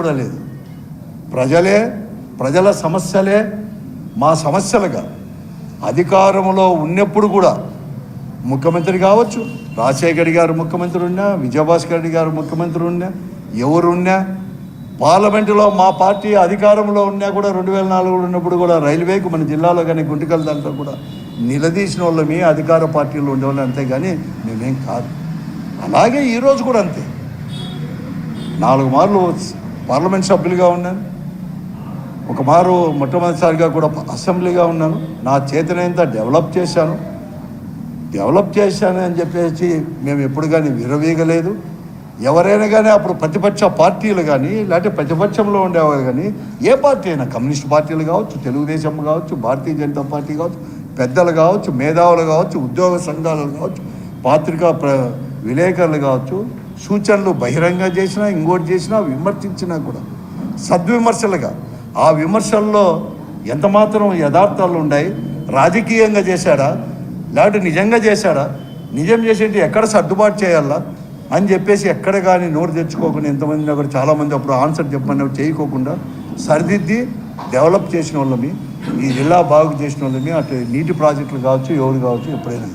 కూడా లేదు. ప్రజల సమస్యలే మా సమస్యలుగా అధికారంలో ఉన్నప్పుడు కూడా ముఖ్యమంత్రి కావచ్చు, రాజశేఖర్ గారు ముఖ్యమంత్రి ఉన్నా, విజయభాస్కర్ రెడ్డి గారు ముఖ్యమంత్రి ఉన్నా, ఎవరున్నా పార్లమెంటులో మా పార్టీ అధికారంలో ఉన్నా కూడా 2004 ఉన్నప్పుడు కూడా రైల్వేకు మన జిల్లాలో కానీ గుంటకల్ దాంట్లో కూడా నిలదీసిన వాళ్ళమే అధికార పార్టీలో ఉండేవాళ్ళు, అంతేగాని మేమేం కాదు. అలాగే ఈరోజు కూడా అంతే. 4 మార్లు పార్లమెంట్ సభ్యులుగా ఉన్నాను, ఒక మారు మొట్టమొదటిసారిగా కూడా అసెంబ్లీగా ఉన్నాను. నా చేతనంతా డెవలప్ చేశాను అని చెప్పేసి మేము ఎప్పుడు కానీ విరవీగలేదు. ఎవరైనా కానీ అప్పుడు ప్రతిపక్ష పార్టీలు కానీ లేకపోతే ప్రతిపక్షంలో ఉండేవాళ్ళు కానీ ఏ పార్టీ అయినా, కమ్యూనిస్ట్ పార్టీలు కావచ్చు, తెలుగుదేశం కావచ్చు, భారతీయ జనతా పార్టీ కావచ్చు, పెద్దలు కావచ్చు, మేధావులు కావచ్చు, ఉద్యోగ సంఘాలు కావచ్చు, పత్రికా విలేకరులు కావచ్చు, సూచనలు బహిరంగ చేసినా, ఇంకోటి చేసినా, విమర్శించినా కూడా సద్విమర్శలుగా, ఆ విమర్శల్లో ఎంతమాత్రం యథార్థాలు ఉన్నాయి, రాజకీయంగా చేశాడా లేకపోతే నిజంగా చేశాడా, నిజం చేసేటి ఎక్కడ సర్దుబాటు చేయాలా అని చెప్పేసి ఎక్కడ కానీ నోరు తెచ్చుకోకుండా ఎంతమంది కూడా చాలామంది అప్పుడు ఆన్సర్ చెప్పమని చేయకోకుండా సరిదిద్ది డెవలప్ చేసిన వాళ్ళమి, ఈ జిల్లా బాగు చేసిన వాళ్ళమి, అటు నీటి ప్రాజెక్టులు కావచ్చు, ఎవరు కావచ్చు, ఎప్పుడైనా.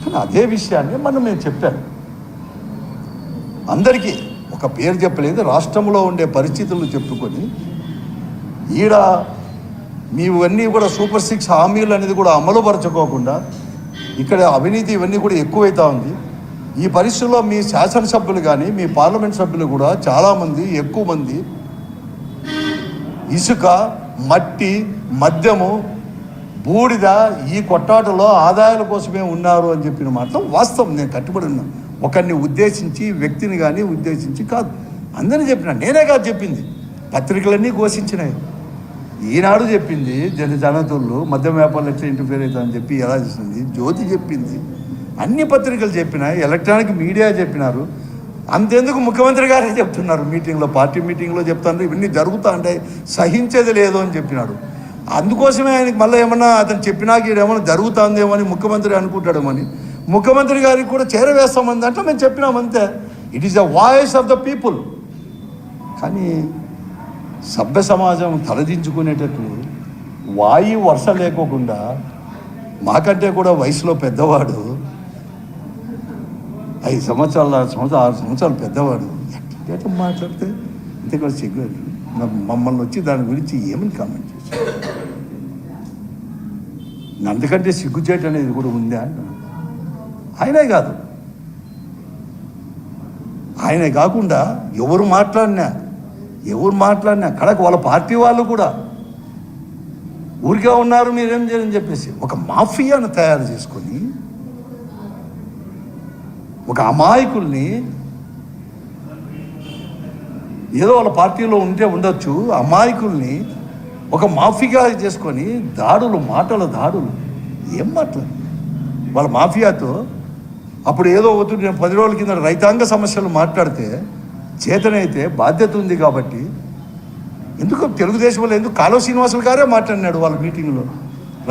కానీ అదే విషయాన్ని మేము చెప్పాను అందరికీ. ఒక పేరు చెప్పలేదు, రాష్ట్రంలో ఉండే పరిస్థితులను చెప్పుకొని ఈడ మీవన్నీ కూడా సూపర్ 6 హామీలు అనేది కూడా అమలుపరచుకోకుండా ఇక్కడ అవినీతి ఇవన్నీ కూడా ఎక్కువైతా ఉంది. ఈ పరిస్థితుల్లో మీ శాసనసభ్యులు కానీ మీ పార్లమెంట్ సభ్యులు కూడా చాలామంది, ఎక్కువ మంది ఇసుక, మట్టి, మద్యము, బూడిద ఈ కొట్టాటలో ఆదాయాల కోసమే ఉన్నారు అని చెప్పిన మాత్రం వాస్తవం. నేను కట్టుబడి ఉన్నా. ఒకరిని ఉద్దేశించి, వ్యక్తిని కానీ ఉద్దేశించి కాదు, అందరినీ చెప్పినా. నేనే కాదు చెప్పింది, పత్రికలన్నీ ఘోషించినాయి. ఈనాడు చెప్పింది, జనతోళ్ళు మద్యం వ్యాపారాలు ఎట్లా ఇంటర్ఫేర్ అవుతుందని చెప్పి ఎలా చేసింది, జ్యోతి చెప్పింది, అన్ని పత్రికలు చెప్పినాయి, ఎలక్ట్రానిక్ మీడియా చెప్పినారు. అంతెందుకు ముఖ్యమంత్రి గారే చెప్తున్నారు మీటింగ్లో, పార్టీ మీటింగ్లో చెప్తున్నారు, ఇవన్నీ జరుగుతా అంటే సహించేది లేదు అని చెప్పినాడు. అందుకోసమే ఆయనకి మళ్ళీ ఏమన్నా అతను చెప్పినాక ఏమన్నా జరుగుతుందేమో అని ముఖ్యమంత్రి అనుకుంటాడేమని ముఖ్యమంత్రి గారికి కూడా చేరవేస్తామని దాంట్లో మేము చెప్పినామంతే. It is the voice of the people. కానీ సభ్య సమాజం తలదించుకునేటట్లు వాయు వర్ష లేకోకుండా మాకంటే కూడా వయసులో పెద్దవాడు, 5 సంవత్సరాలు 6 సంవత్సరాలు పెద్దవాడు ఎట్లా మాట్లాడితే ఇంతే కూడా సిగ్గు. మమ్మల్ని వచ్చి దాని గురించి ఏమని కామెంట్ చేశారు? అందుకంటే సిగ్గుచేటు అనేది కూడా ఉందా అంటున్నాను. ఆయనే కాకుండా ఎవరు మాట్లాడినా కడకు వాళ్ళ పార్టీ వాళ్ళు కూడా ఊరికే ఉన్నారు, మీరేం చేయాలని చెప్పేసి ఒక మాఫియాను తయారు చేసుకొని ఒక అమాయకుల్ని, ఏదో వాళ్ళ పార్టీలో ఉండొచ్చు, అమాయకుల్ని ఒక మాఫియా చేసుకొని మాటల దాడులు ఏం మాట్లాడు వాళ్ళ మాఫియాతో. అప్పుడు ఏదో అవుతుంది, నేను 10 రోజుల కింద రైతాంగ సమస్యలు మాట్లాడితే చేతనైతే బాధ్యత ఉంది కాబట్టి ఎందుకు తెలుగుదేశంలో ఎందుకు కాలువ శ్రీనివాసులు గారే మాట్లాడినాడు వాళ్ళ మీటింగ్లో.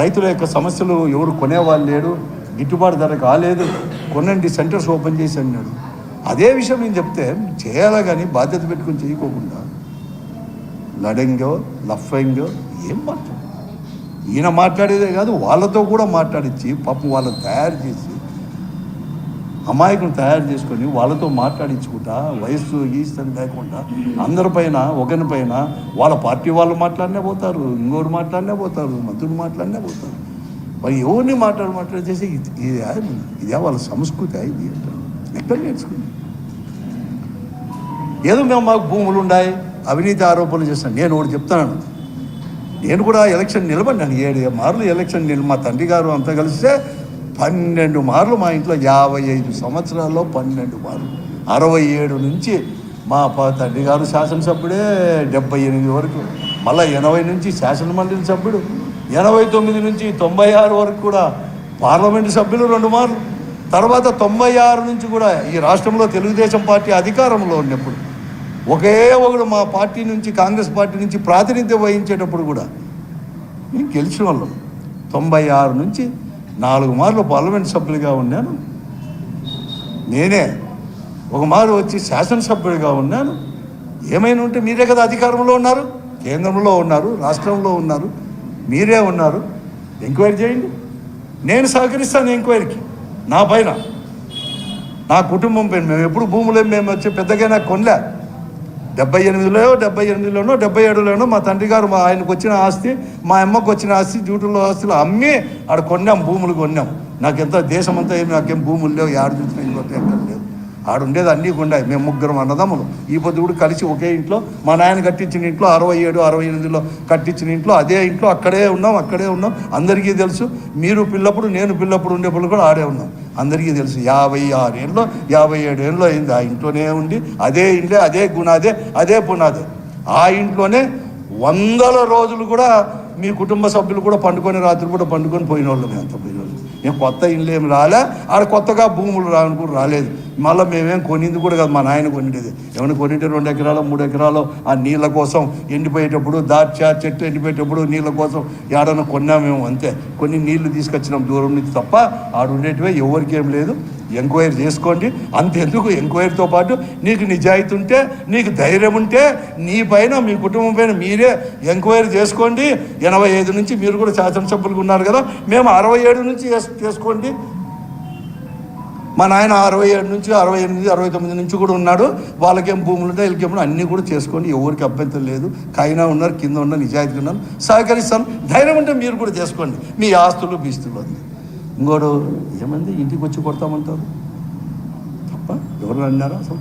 రైతుల యొక్క సమస్యలు ఎవరు కొనేవాళ్ళు లేడు, గిట్టుబాటు ధర కాలేదు, కొనండి సెంటర్స్ ఓపెన్ చేసి అన్నాడు. అదే విషయం నేను చెప్తే చేయాలా కానీ బాధ్యత పెట్టుకొని చేయకోకుండా లడంగో లఫంగో ఏం మాట్లాడు. ఈయన మాట్లాడేదే కాదు, వాళ్ళతో కూడా మాట్లాడించి పాపం వాళ్ళని తయారు చేసి అమాయకులను తయారు చేసుకొని వాళ్ళతో మాట్లాడించుకుంటా వయస్సు గీస్తని లేకుండా అందరిపైన ఒకరిపైన వాళ్ళ పార్టీ వాళ్ళు మాట్లాడినే పోతారు, ఇంకోరు మాట్లాడినే పోతారు, మంత్రులు మాట్లాడినే పోతారు. మరి ఎవరిని మాట్లాడేసి ఇదే వాళ్ళ సంస్కృతి ఇది అంటారు. ఎక్కడ నేర్చుకుంది? ఏదో మాకు భూములు ఉన్నాయి, అవినీతి ఆరోపణలు చేస్తాను. నేను ఒకటి చెప్తాను, నేను కూడా ఎలక్షన్ నిలబడినాను. 7 మార్లు ఎలక్షన్ మా తండ్రి గారు అంతా కలిస్తే 12 మార్లు మా ఇంట్లో 55 సంవత్సరాల్లో 12 మార్లు. 67 నుంచి మా తండ్రి గారు శాసనసభ్యుడే, 78 వరకు, మళ్ళీ 80 నుంచి శాసనమండలి సభ్యుడు, 89 నుంచి 96 వరకు కూడా పార్లమెంటు సభ్యులు 2 మార్లు. తర్వాత 96 నుంచి కూడా ఈ రాష్ట్రంలో తెలుగుదేశం పార్టీ అధికారంలో ఉన్నప్పుడు ఒకడు మా పార్టీ నుంచి, కాంగ్రెస్ పార్టీ నుంచి ప్రాతినిధ్యం వహించేటప్పుడు కూడా నేను గెలిచిన వాళ్ళం. 96 నుంచి 4 మార్లు పార్లమెంట్ సభ్యులుగా ఉన్నాను. నేనే ఒక మారు వచ్చి శాసనసభ్యుడిగా ఉన్నాను. ఏమైనా ఉంటే మీరే కదా అధికారంలో ఉన్నారు, కేంద్రంలో ఉన్నారు, రాష్ట్రంలో ఉన్నారు, మీరే ఉన్నారు. ఎంక్వైరీ చేయండి, నేను సహకరిస్తాను ఎంక్వైరీకి. నా పైన, నా కుటుంబం పైన. మేము ఎప్పుడు భూములు మేము వచ్చి పెద్దగా నాకు కొనలే. 78లోనో 77లోనో మా తండ్రి గారు ఆయనకు వచ్చిన ఆస్తి, మా అమ్మకు వచ్చిన ఆస్తి, డ్యూటీలో ఆస్తులు అమ్మి ఆడ కొన్నాం, భూములు కొన్నాం. నాకెంత దేశం అంతా ఏమి నాకేం భూములు లేవు, ఆడ చూసిన ఇంకోటి ఎక్కడ లేదు. ఆడుండేది అన్నీ కొండాయి. మేము ముగ్గురం అన్నదమ్ములు ఈ పొద్దు కూడా కలిసి ఒకే ఇంట్లో, మా నాయన కట్టించిన ఇంట్లో 67, 68లో కట్టించిన ఇంట్లో, అదే ఇంట్లో అక్కడే ఉన్నాం. అందరికీ తెలుసు. మీరు పిల్లప్పుడు, నేను పిల్లప్పుడు ఉండేప్పుడు కూడా ఆడే ఉన్నాం. అందరికీ తెలుసు. 56 ఏళ్ళలో 57 ఏళ్ళు అయింది ఆ ఇంట్లోనే ఉండి, అదే ఇంట్లో, అదే గుణాదే, అదే పునాదే. ఆ ఇంట్లోనే 100 రోజులు కూడా మీ కుటుంబ సభ్యులు కూడా పండుకొని, రాత్రి కూడా పండుకొని పోయిన వాళ్ళు. మేము అంత పోయిన వాళ్ళు. మేము కొత్త ఇల్లు ఏమి రాలే, ఆడ కొత్తగా భూములు కూడా రాలేదు. మళ్ళీ మేమేం కొనింది కూడా కాదు, మా నాయన కొనిండేది. ఏమైనా కొనింటే 2 ఎకరాలు 3 ఎకరాలు ఆ నీళ్ళ కోసం ఎండిపోయేటప్పుడు, దాక్ష చెట్టు ఎండిపోయేటప్పుడు నీళ్ళ కోసం ఏడన్నా కొన్నామేమో అంతే. కొన్ని నీళ్లు తీసుకొచ్చినాం దూరం నుంచి తప్ప, ఆడుండేటివే ఎవరికి ఏం లేదు. ఎంక్వైరీ చేసుకోండి. అంతెందుకు, ఎంక్వైరీతో పాటు నీకు నిజాయితీ ఉంటే, నీకు ధైర్యం ఉంటే, నీ పైన, మీ కుటుంబం పైన మీరే ఎంక్వైరీ చేసుకోండి. 85 నుంచి మీరు కూడా శాసనసభ్యులుగా ఉన్నారు కదా, మేము 67 నుంచి చేసుకోండి. మా నాయన 67 నుంచి 68, 69 నుంచి కూడా ఉన్నాడు. వాళ్ళకేం భూములు ఉంటాయి, వీళ్ళకేమో అన్నీ కూడా చేసుకోండి. ఎవరికి అభ్యంతరం లేదు. కైనా ఉన్నారు, కింద ఉన్నారు, నిజాయితీ ఉన్నారు, సహకరిస్తాను. ధైర్యం ఉంటే మీరు కూడా చేసుకోండి. మీ ఆస్తులు బీస్తులు అంది. ఇంకోడు ఏమంది, ఇంటికి వచ్చి కొడతామంటారు తప్ప ఎవరు అన్నారా అసలు?